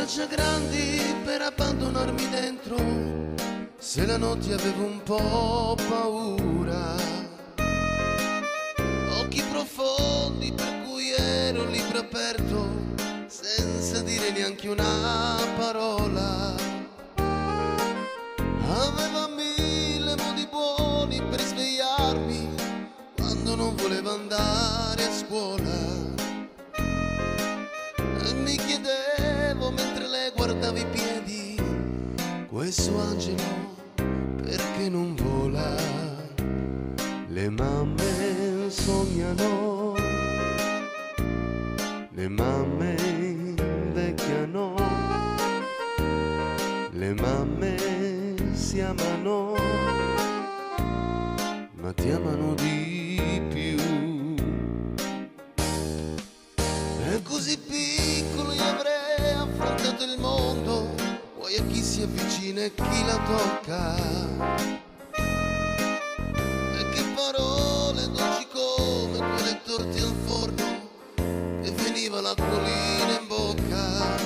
braccia grandi per abbandonarmi dentro, se la notte avevo un po' paura. Occhi profondi per cui ero un libro aperto, senza dire neanche una parola. Aveva mille modi buoni per svegliarmi quando non volevo andare a scuola. E mi chiedevo mentre lei guardava i piedi, questo angelo perché non vola? Le mamme sognano, le mamme invecchiano, le mamme si amano, ma ti amano di più. E così piccolo io avrei affrontato il mondo, poi a chi si avvicina e chi la tocca. E che parole dolci come quelle torte al forno, e veniva l'acquolina in bocca.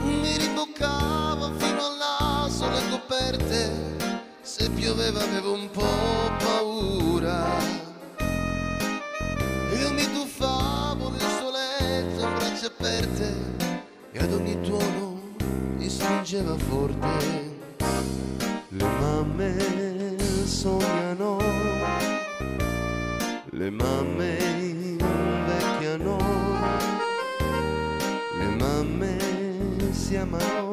Mi rimboccava fino al naso le coperte, se pioveva avevo un po' paura. Io mi tuffavo nel suo letto a braccia aperte e ad ogni tuono mi stringeva forte. Le mamme sognano, le mamme invecchiano, le mamme si amano,